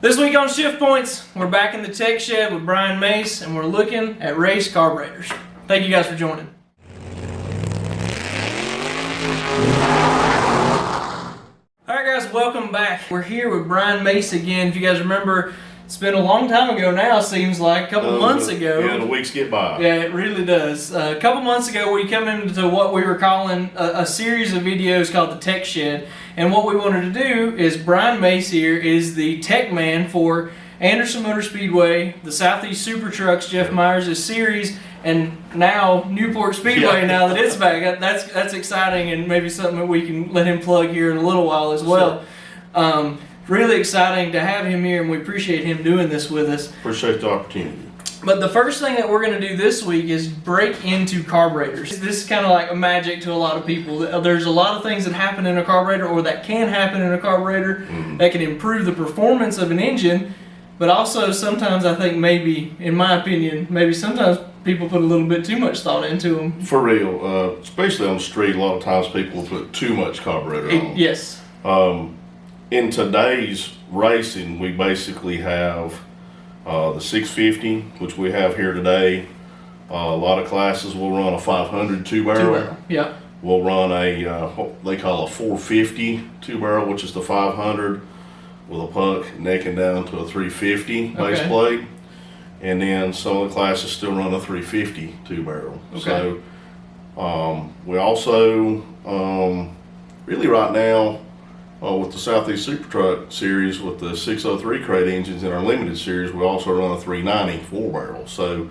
This week on Shift Points, we're back in the tech shed with Brian Mace, and we're looking at race carburetors. Thank you guys for joining. Alright guys, welcome back. We're here with Brian Mace again. If you guys remember, it's been a long time ago now, seems like, a couple months ago. Yeah, the weeks get by. Yeah, it really does. A couple months ago, we come into what we were calling a series of videos called the Tech Shed. And what we wanted to do is, Brian Mace here is the tech man for Newport Speedway, the Southeast Super Trucks, Jeff Myers' series, and now Newport Speedway, now that it's back. That's exciting, and maybe something that we can let him plug here in a little while as well. Sure. Really exciting to have him here, and we appreciate him doing this with us. Appreciate the opportunity. But the first thing that we're going to do this week is break into carburetors. This is kind of like a magic to a lot of people. There's a lot of things that happen in a carburetor, or that can happen in a carburetor, that can improve the performance of an engine. But also sometimes I think maybe, in my opinion, maybe sometimes people put a little bit too much thought into them. For real, especially on the street, a lot of times people will put too much carburetor on. Yes. In today's racing, we basically have the 650, which we have here today. A lot of classes will run a 500 two-barrel. Yeah. We'll run a what they call a 450 two-barrel, which is the 500 with a puck necking down to a 350 base plate. And then some of the classes still run a 350 two-barrel. Okay. So we also really right now with the Southeast Super Truck series with the 603 crate engines in our limited series, we also run a 390 4-barrel. So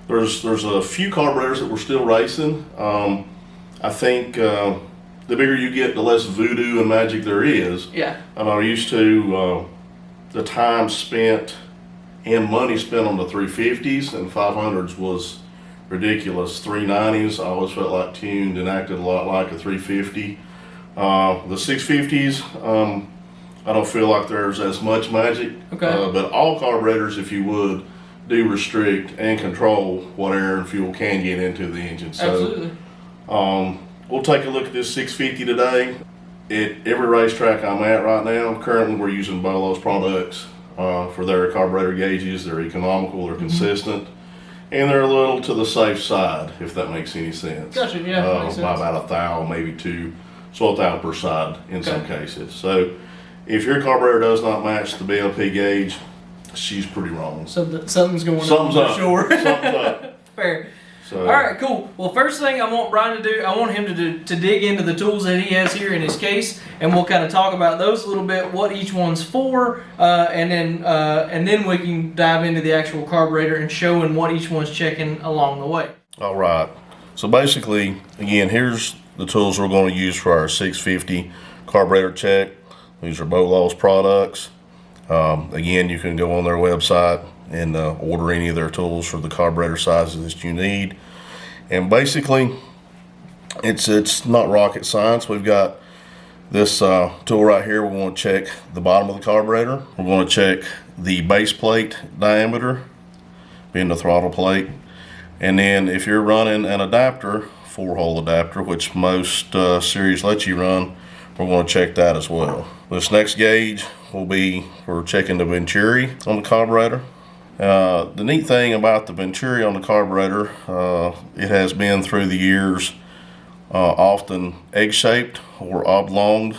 there's a few carburetors that we're still racing. I think the bigger you get, the less voodoo and magic there is. Yeah. And I'm used to the time spent and money spent on the 350s and 500s was ridiculous. 390s I always felt like tuned and acted a lot like a 350. The 650s, I don't feel like there's as much magic. Okay. But all carburetors, if you would, do restrict and control what air and fuel can get into the engine. So, absolutely. We'll take a look at this 650 today. At every racetrack I'm at right now, currently we're using Bolo's products for their carburetor gauges. They're economical, they're consistent, and they're a little to the safe side, if that makes any sense. Gotcha, yeah, makes sense. By about a thou, maybe two. So a thou per side in some cases. So if your carburetor does not match the BLP gauge, she's pretty wrong. Something's going on. Something's up. Sure. Something's up. Fair. So, all right, cool. Well, first thing I want Brian to do, I want him to dig into the tools that he has here in his case, and we'll kind of talk about those a little bit, what each one's for, and then we can dive into the actual carburetor and showing what each one's checking along the way. all right. So basically, again, here's the tools we're going to use for our 650 carburetor check. These are Bolo's products. Again, you can go on their website and order any of their tools for the carburetor sizes that you need. And basically, it's not rocket science. We've got this tool right here. We want to check the bottom of the carburetor. We're going to check the base plate diameter, being the throttle plate. And then if you're running an adapter, 4-hole adapter, which most series let you run, we're going to check that as well. This next gauge will be for checking the venturi on the carburetor. The neat thing about the venturi on the carburetor, it has been through the years often egg-shaped or oblonged.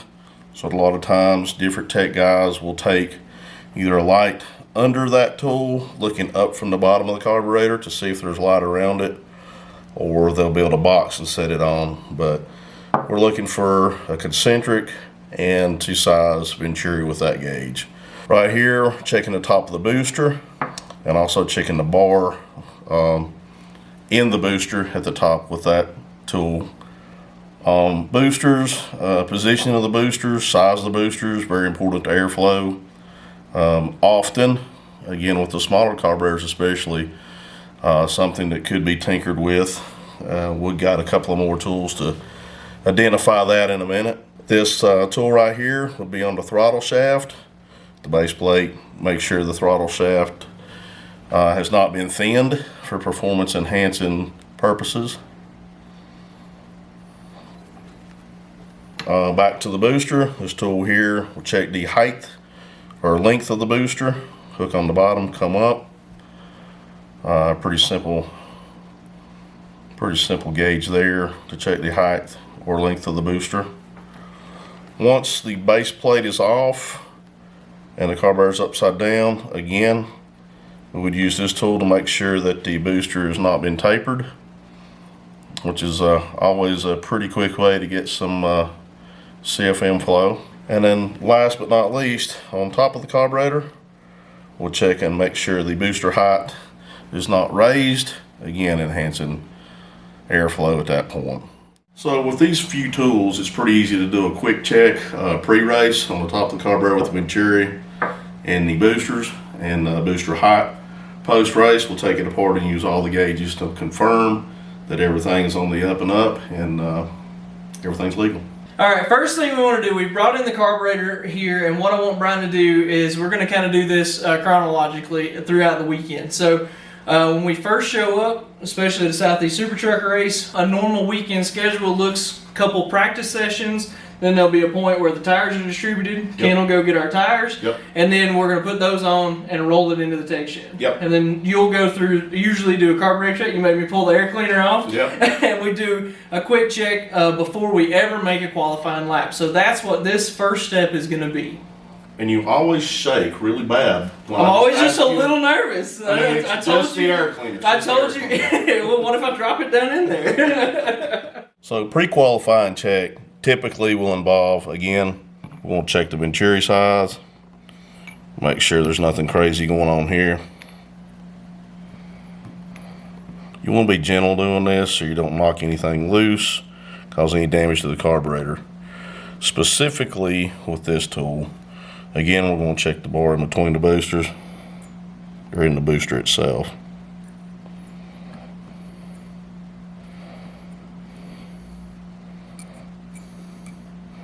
So a lot of times different tech guys will take either a light under that tool, looking up from the bottom of the carburetor to see if there's light around it, or they'll build a box and set it on. But we're looking for a concentric and 2-size venturi with that gauge. Right here, checking the top of the booster, and also checking the bar in the booster at the top with that tool. Boosters, positioning of the boosters, size of the boosters, very important to airflow. Often, again with the smaller carburetors especially, something that could be tinkered with. We've got a couple of more tools to identify that in a minute. This tool right here will be on the throttle shaft, the base plate. Make sure the throttle shaft has not been thinned for performance enhancing purposes. Back to the booster, this tool here will check the height or length of the booster. Hook on the bottom, come up. Pretty simple gauge there to check the height or length of the booster. Once the base plate is off and the carburetor is upside down, again, we would use this tool to make sure that the booster has not been tapered, which is always a pretty quick way to get some CFM flow. And then last but not least, on top of the carburetor, we'll check and make sure the booster height is not raised, again enhancing airflow at that point. So with these few tools, it's pretty easy to do a quick check pre-race on the top of the carburetor with the Venturi and the boosters and booster height. Post-race, we'll take it apart and use all the gauges to confirm that everything is on the up and up and everything's legal. All right, first thing we want to do, we brought in the carburetor here, and what I want Brian to do is we're going to kind of do this chronologically throughout the weekend. So when we first show up, especially the Southeast Super Truck race, a normal weekend schedule looks a couple practice sessions, then there'll be a point where the tires are distributed, Ken will go get our tires, and then we're going to put those on and roll it into the take shed. And then you'll go through, usually do a carburetor check, you make me pull the air cleaner off, and we do a quick check before we ever make a qualifying lap. So that's what this first step is going to be. And you always shake really bad. I'm always just a little nervous. I told you. Air cleaner. I told you. Well, what if I drop it down in there? So pre-qualifying check typically will involve, again, we're going to check the Venturi size, make sure there's nothing crazy going on here. You want to be gentle doing this so you don't knock anything loose, cause any damage to the carburetor. Specifically with this tool, again, we're going to check the bar in between the boosters or in the booster itself.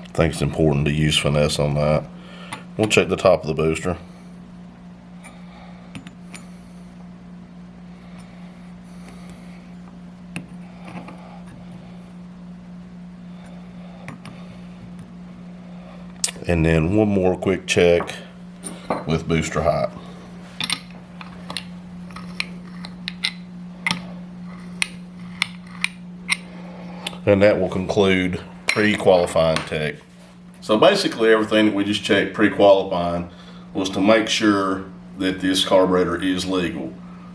I think it's important to use finesse on that. We'll check the top of the booster. And then one more quick check with booster height. And that will conclude pre-qualifying tech. So basically everything that we just checked pre-qualifying was to make sure that this carburetor is legal.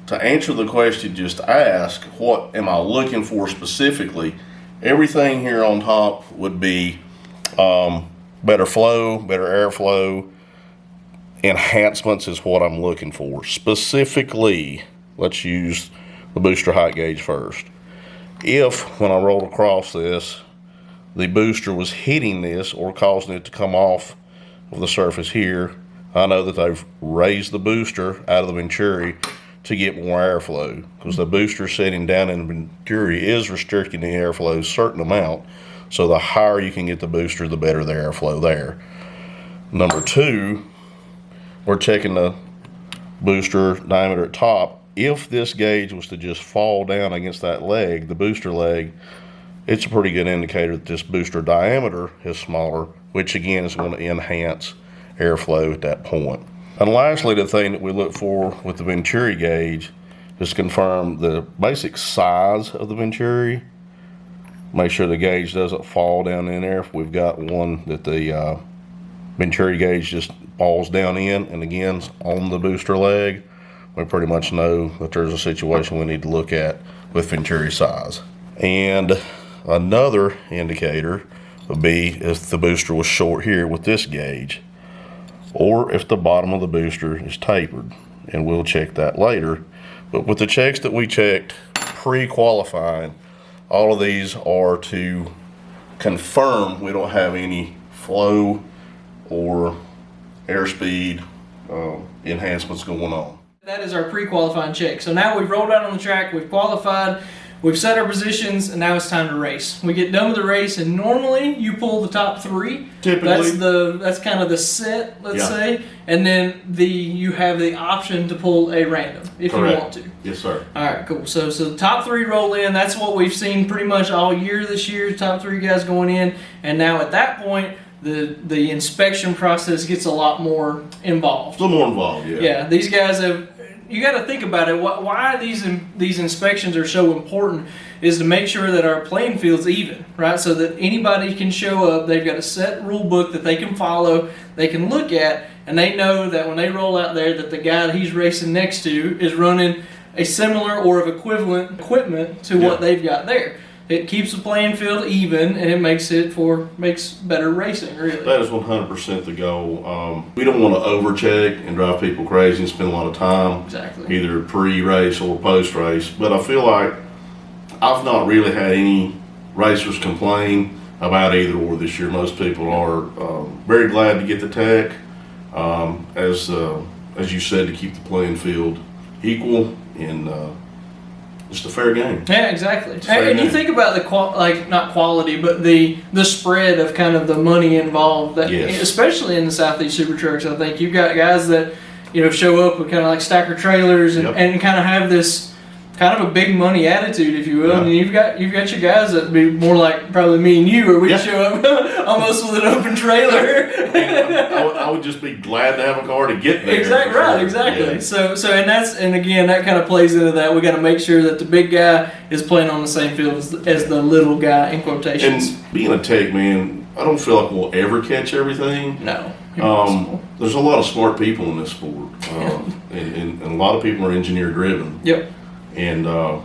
To answer the question just asked, what am I looking for specifically, everything here on top would be better flow, better airflow, enhancements is what I'm looking for. Specifically, let's use the booster height gauge first. If, when I rolled across this, the booster was hitting this or causing it to come off of the surface here, I know that they've raised the booster out of the Venturi to get more airflow, because the booster sitting down in the Venturi is restricting the airflow a certain amount. So the higher you can get the booster, the better the airflow there. Number two, we're checking the booster diameter at top. If this gauge was to just fall down against that leg, the booster leg, it's a pretty good indicator that this booster diameter is smaller, which again is going to enhance airflow at that point. And lastly, the thing that we look for with the Venturi gauge is confirm the basic size of the Venturi. Make sure the gauge doesn't fall down in there. If we've got one that the Venturi gauge just falls down in and again on the booster leg, we pretty much know that there's a situation we need to look at with Venturi size. And another indicator would be if the booster was short here with this gauge, or if the bottom of the booster is tapered, and we'll check that later. But with the checks that we checked pre-qualifying, all of these are to confirm we don't have any flow or airspeed enhancements going on. That is our pre-qualifying check. So now we've rolled out on the track, we've qualified, we've set our positions, and now it's time to race. We get done with the race, and normally you pull the top three. Typically. That's kind of the set, let's say, and then you have the option to pull a random if you want to. Yes, sir. All right, cool. So the top three roll in. That's what we've seen pretty much all year this year. Top three guys going in, and now at that point, the inspection process gets a lot more involved. A little more involved, yeah. Yeah, these guys have. You got to think about it. Why these inspections are so important is to make sure that our playing field's even, right? So that anybody can show up. They've got a set rule book that they can follow, they can look at, and they know that when they roll out there, that the guy that he's racing next to is running a similar or of equivalent equipment to what they've got there. It keeps the playing field even, and it makes better racing, really. That is 100% the goal. We don't want to overcheck and drive people crazy and spend a lot of time, either pre-race or post-race. But I feel like I've not really had any racers complain about either or this year. Most people are very glad to get the tech, as you said, to keep the playing field equal and just a fair game. Yeah, exactly. And you think about the not quality, but the spread of kind of the money involved. That especially in the Southeast Super Trucks, I think you've got guys that show up with kind of like stacker trailers and kind of have this kind of a big money attitude, if you will. And you've got your guys that be more like probably me and you, where we show up almost with an open trailer. I would just be glad to have a car to get there. Exactly right, exactly. Yeah. So and again that kind of plays into that. We got to make sure that the big guy is playing on the same field as the little guy in quotations. And being a tech man, I don't feel like we'll ever catch everything. No. There's a lot of smart people in this sport, and a lot of people are engineer driven. Yep. And I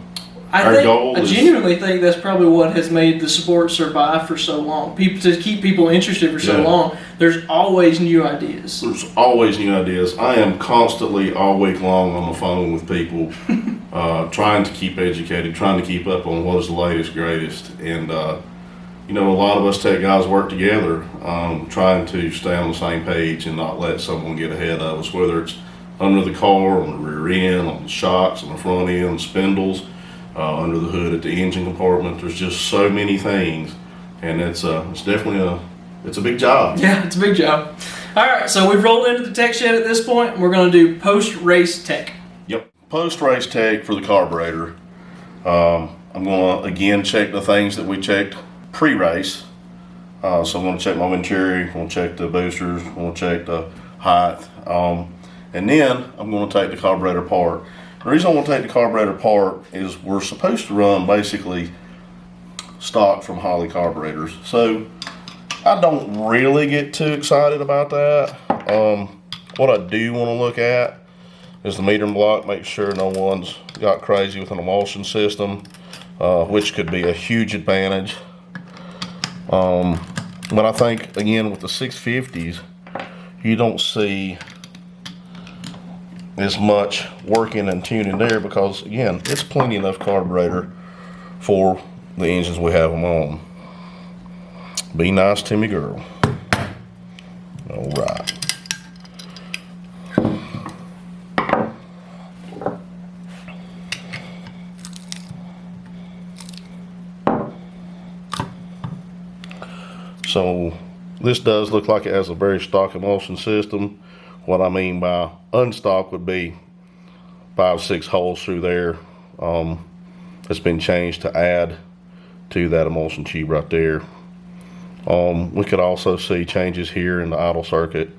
genuinely think that's probably what has made the sport survive for so long. To keep people interested for so long, there's always new ideas. There's always new ideas. I am constantly all week long on the phone with people, trying to keep educated, trying to keep up on what is the latest, greatest. And a lot of us tech guys work together, trying to stay on the same page and not let someone get ahead of us, whether it's under the car, on the rear end, on the shocks, on the front end, spindles, under the hood at the engine compartment. There's just so many things, and it's definitely a big job. Yeah, it's a big job. All right, so we've rolled into the tech shed at this point, and we're going to do post-race tech. Yep, post-race tech for the carburetor. I'm going to again check the things that we checked pre-race. So I'm going to check my venturi, I'm going to check the boosters, I'm going to check the height. And then I'm going to take the carburetor apart. The reason I want to take the carburetor apart is we're supposed to run basically stock from Holley carburetors. So I don't really get too excited about that. What I do want to look at is the meter and block, make sure no one's got crazy with an emulsion system, which could be a huge advantage. But I think, again, with the 650s, you don't see as much working and tuning there because, again, it's plenty enough carburetor for the engines we have them on. Be nice to me, girl. All right. So this does look like it has a very stock emulsion system. What I mean by unstock would be 5-6 holes through there. It's been changed to add to that emulsion tube right there. We could also see changes here in the idle circuit.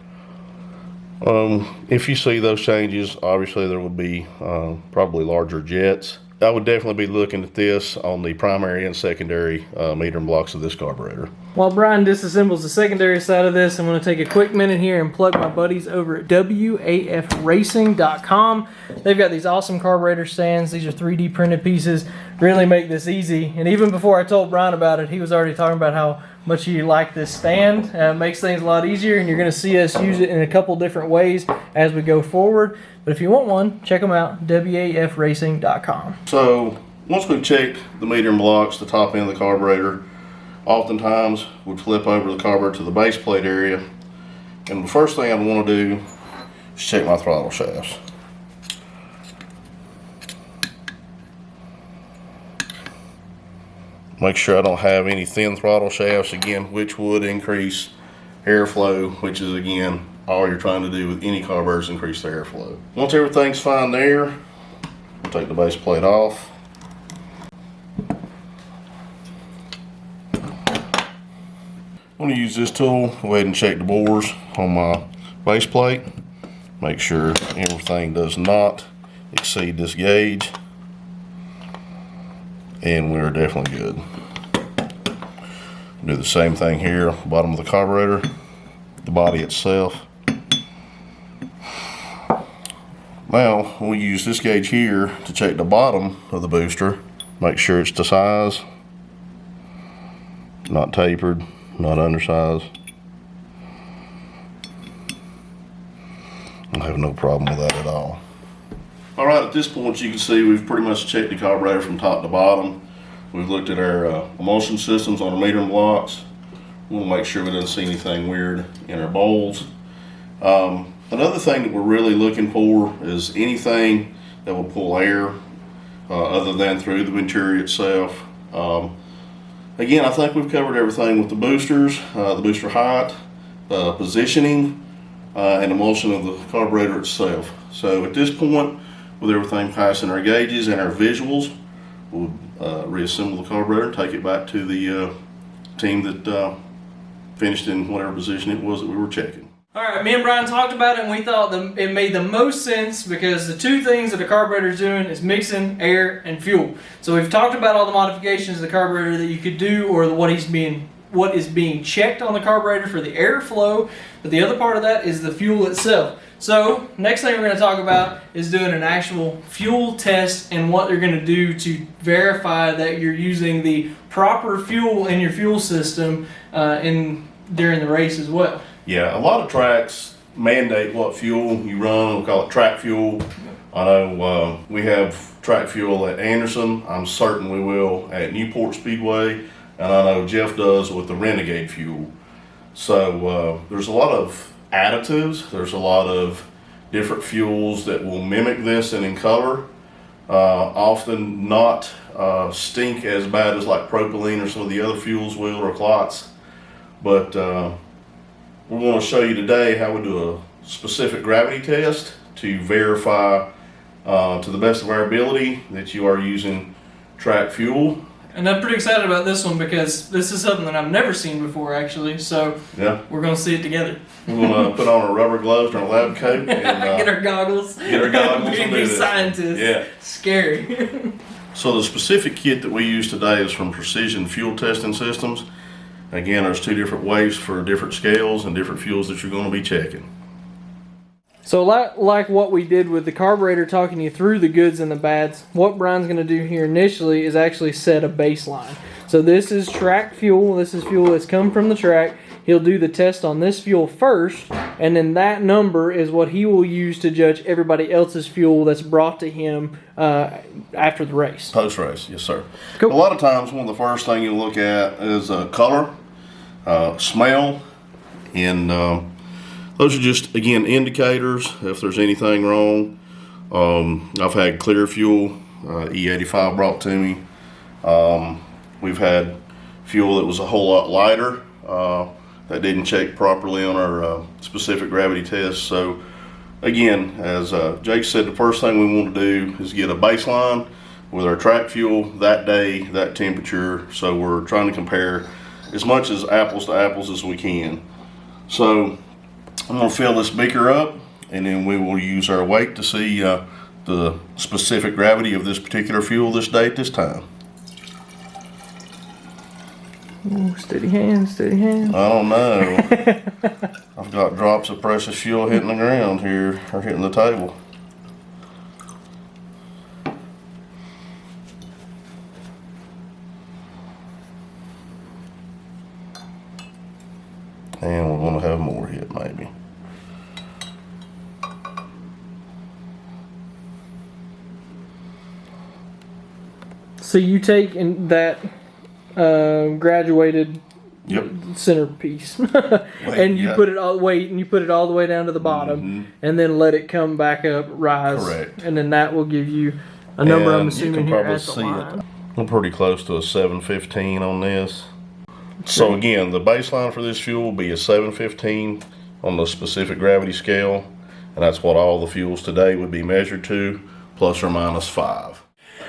If you see those changes, obviously there would be probably larger jets. I would definitely be looking at this on the primary and secondary meter and blocks of this carburetor. While Brian disassembles the secondary side of this, I'm going to take a quick minute here and plug my buddies over at wafracing.com. They've got these awesome carburetor stands. These are 3D printed pieces. Really make this easy. And even before I told Brian about it, he was already talking about how much he liked this stand. It makes things a lot easier, and you're going to see us use it in a couple different ways as we go forward. But if you want one, check them out, wafracing.com. So once we've checked the meter and blocks, the top end of the carburetor, oftentimes we'd flip over the carburetor to the base plate area. And the first thing I want to do is check my throttle shafts. Make sure I don't have any thin throttle shafts, again, which would increase airflow, which is, again, all you're trying to do with any carburetor is increase the airflow. Once everything's fine there, we'll take the base plate off. I'm going to use this tool, go ahead and check the bores on my base plate. Make sure everything does not exceed this gauge. And we're definitely good. Do the same thing here, bottom of the carburetor, the body itself. Now, we'll use this gauge here to check the bottom of the booster. Make sure it's to size, not tapered, not undersized. I have no problem with that at all. All right, at this point you can see we've pretty much checked the carburetor from top to bottom. We've looked at our emulsion systems on our metering blocks. We'll make sure we don't see anything weird in our bowls. Another thing that we're really looking for is anything that will pull air other than through the venturi itself. Again, I think we've covered everything with the boosters, the booster height, positioning, and emulsion of the carburetor itself. So at this point, with everything passing our gauges and our visuals, we'll reassemble the carburetor and take it back to the team that finished in whatever position it was that we were checking. All right, me and Brian talked about it, and we thought it made the most sense because the two things that a carburetor is doing is mixing air and fuel. So we've talked about all the modifications of the carburetor that you could do, or what is being checked on the carburetor for the airflow, but the other part of that is the fuel itself. So next thing we're going to talk about is doing an actual fuel test and what they're going to do to verify that you're using the proper fuel in your fuel system during the race as well. Yeah, a lot of tracks mandate what fuel you run. We call it track fuel. I know we have track fuel at Anderson. I'm certain we will at Newport Speedway. And I know Jeff does with the Renegade fuel. So there's a lot of additives. There's a lot of different fuels that will mimic this and in color. Often not stink as bad as like propylene or some of the other fuels will, or clots. But we're going to show you today how we do a specific gravity test to verify to the best of our ability that you are using track fuel. And I'm pretty excited about this one because this is something that I've never seen before, actually. So yeah, we're going to see it together. We're going to put on our rubber gloves and our lab coat. And, get our goggles. Get our goggles and do this. Scientists. Yeah. Scary. So the specific kit that we use today is from Precision Fuel Testing Systems. Again, there's two different ways for different scales and different fuels that you're going to be checking. So like what we did with the carburetor, talking you through the goods and the bads, what Brian's going to do here initially is actually set a baseline. So this is track fuel. This is fuel that's come from the track. He'll do the test on this fuel first, and then that number is what he will use to judge everybody else's fuel that's brought to him after the race. Post-race, yes sir. Cool. A lot of times one of the first things you look at is color, smell, and those are just, again, indicators if there's anything wrong. I've had clear fuel, E85 brought to me. We've had fuel that was a whole lot lighter that didn't check properly on our specific gravity test. So again, as Jake said, the first thing we want to do is get a baseline with our track fuel that day, that temperature. So we're trying to compare as much as apples to apples as we can. So I'm going to fill this beaker up, and then we will use our weight to see the specific gravity of this particular fuel this day at this time. Ooh, steady hand, steady hand. I don't know. I've got drops of precious fuel hitting the ground here, or hitting the table. And we're going to have more hit, maybe. So you take in that graduated centerpiece, and you put it all the way down to the bottom, and then let it come back up, rise. Correct. And then that will give you a number. I'm assuming here at the line. I'm pretty close to a 715 on this. So again, the baseline for this fuel will be a 715 on the specific gravity scale, and that's what all the fuels today would be measured to, plus or minus 5.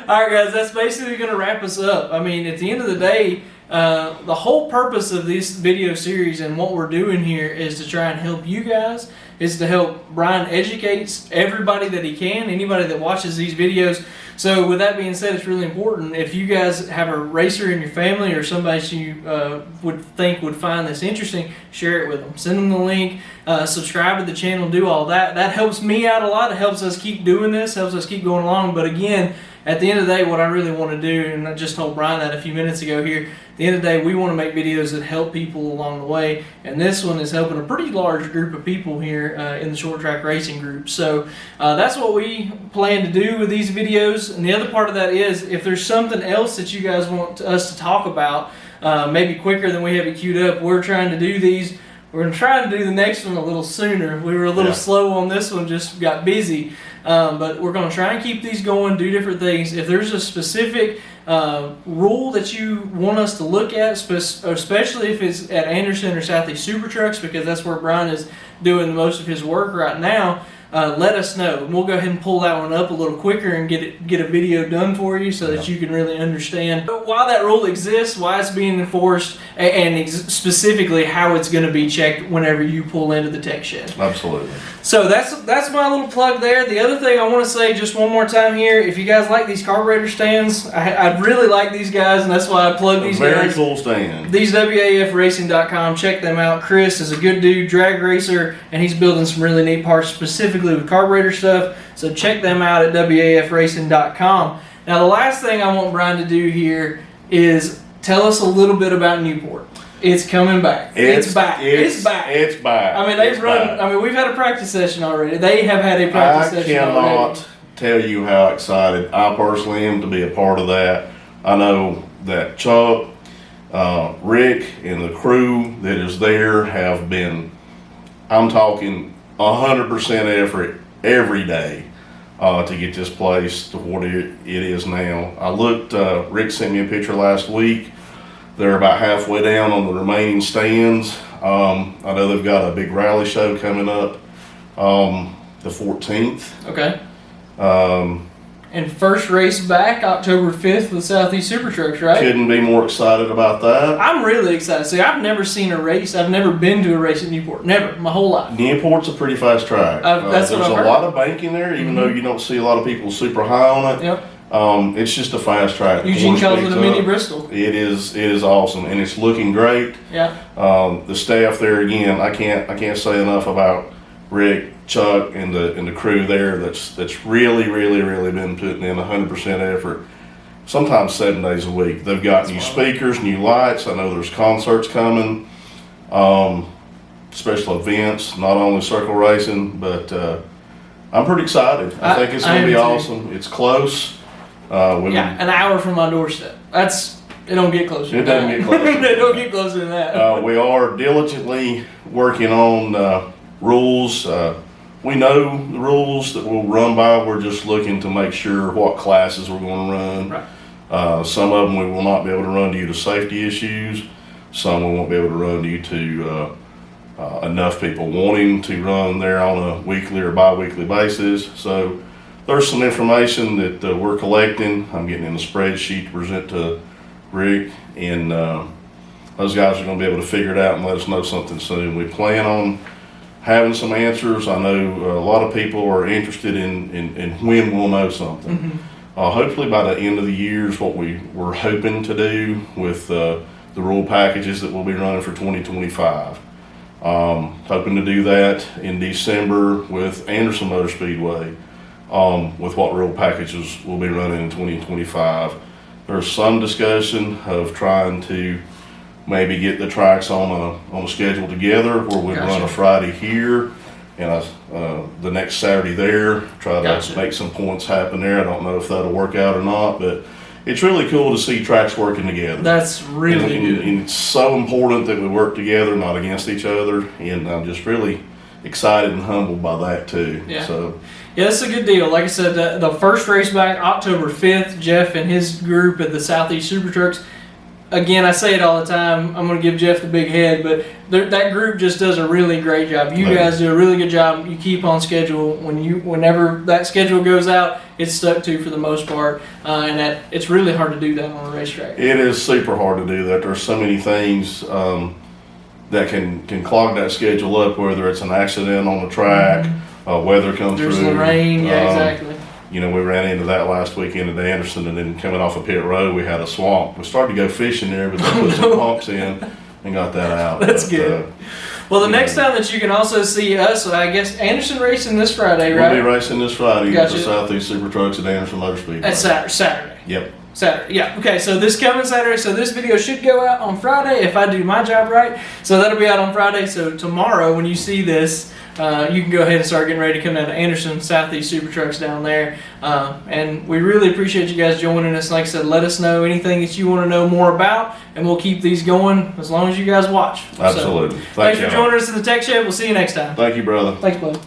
All right, guys, that's basically going to wrap us up. I mean, at the end of the day, the whole purpose of this video series and what we're doing here is to try and help you guys, is to help Brian educate everybody that he can, anybody that watches these videos. So with that being said, it's really important, if you guys have a racer in your family or somebody you would think would find this interesting, share it with them. Send them the link, subscribe to the channel, do all that. That helps me out a lot. It helps us keep doing this, helps us keep going along. But again, at the end of the day, what I really want to do, and I just told Brian that a few minutes ago here, at the end of the day, we want to make videos that help people along the way, and this one is helping a pretty large group of people here in the short track racing group. So that's what we plan to do with these videos. And the other part of that is, if there's something else that you guys want us to talk about, maybe quicker than we have it queued up, we're trying to do these. We're going to try to do the next one a little sooner. We were a little slow on this one, just got busy. But we're going to try and keep these going, do different things. If there's a specific rule that you want us to look at, especially if it's at Anderson or Southeast Super Trucks, because that's where Brian is doing the most of his work right now, let us know. And we'll go ahead and pull that one up a little quicker and get a video done for you so that you can really understand why that rule exists, why it's being enforced, and specifically how it's going to be checked whenever you pull into the tech shed. Absolutely. So that's my little plug there. The other thing I want to say just one more time here, if you guys like these carburetor stands, I really like these guys, and that's why I plug these guys. Very cool stand. These WAFracing.com, check them out. Chris is a good dude, drag racer, and he's building some really neat parts specifically with carburetor stuff. So check them out at WAFracing.com. Now the last thing I want Brian to do here is tell us a little bit about Newport. It's coming back. It's back. It's back. It's back. I mean, they've run. Back. I mean, we've had a practice session already. They have had a practice session already. I cannot tell you how excited I personally am to be a part of that. I know that Chuck, Rick, and the crew that is there have been, I'm talking 100% effort every day to get this place to what it is now. I looked, Rick sent me a picture last week. They're about halfway down on the remaining stands. I know they've got a big rally show coming up the 14th. Okay. And first race back October 5th with Southeast Super Trucks, right? Couldn't be more excited about that. I'm really excited. See, I've never seen a race. I've never been to a race at Newport. Never, my whole life. Newport's a pretty fast track. There's a lot of banking there, even though you don't see a lot of people super high on it. Yep. It's just a fast track. Eugene calls it a mini Bristol. It is awesome, and it's looking great. Yeah. The staff there, again, I can't say enough about Rick, Chuck, and the crew there. That's really been putting in 100% effort. Sometimes 7 days a week. They've got new speakers, new lights. I know there's concerts coming, special events, not only circle racing, but I'm pretty excited. I think it's going to be awesome. It's close. An hour from my doorstep. It don't get closer. It doesn't get closer. It don't get closer than that. We are diligently working on rules. We know the rules that we'll run by. We're just looking to make sure what classes we're going to run. Right. Some of them we will not be able to run due to safety issues. Some we won't be able to run due to enough people wanting to run there on a weekly or bi-weekly basis. So there's some information that we're collecting. I'm getting in a spreadsheet to present to Rick, and those guys are going to be able to figure it out and let us know something soon. We plan on having some answers. I know a lot of people are interested in when we'll know something. Mm-hmm. Hopefully by the end of the year is what we're hoping to do with the rule packages that we'll be running for 2025. Hoping to do that in December with Anderson Motor Speedway. With what rule packages we'll be running in 2025. There's some discussion of trying to maybe get the tracks on a schedule together where we run a Friday here and the next Saturday there. Try to make some points happen there. I don't know if that'll work out or not, but it's really cool to see tracks working together. That's really good. And it's so important that we work together, not against each other. And I'm just really excited and humbled by that too. Yeah. So. Yeah, it's a good deal. Like I said, the first race back, October 5th, Jeff and his group at the Southeast Super Trucks, again, I say it all the time. I'm going to give Jeff the big head, but that group just does a really great job. You guys do a really good job. You keep on schedule. Whenever that schedule goes out, it's stuck to for the most part, and it's really hard to do that on a racetrack. It is super hard to do that. There's so many things that can clog that schedule up, whether it's an accident on the track, weather comes through. There's the rain, yeah, exactly. You know, we ran into that last weekend at Anderson, and then coming off of pit road, we had a swamp. We started to go fishing there, but they put some pumps in and got that out. That's good. Well, the next time that you can also see us, I guess Anderson racing this Friday, right? We'll be racing this Friday Gotcha. with the Southeast Super Trucks at Anderson Motor Speedway. That's Saturday. Yep. Saturday, yeah. Okay, so this coming Saturday, so this video should go out on Friday if I do my job right. So that'll be out on Friday. So tomorrow, when you see this, you can go ahead and start getting ready to come down to Anderson Southeast Super Trucks down there. And we really appreciate you guys joining us. Like I said, let us know anything that you want to know more about, and we'll keep these going as long as you guys watch. Absolutely. So, thanks for joining us in the Tech Shed. We'll see you next time. Thank you, brother. Thanks, bud.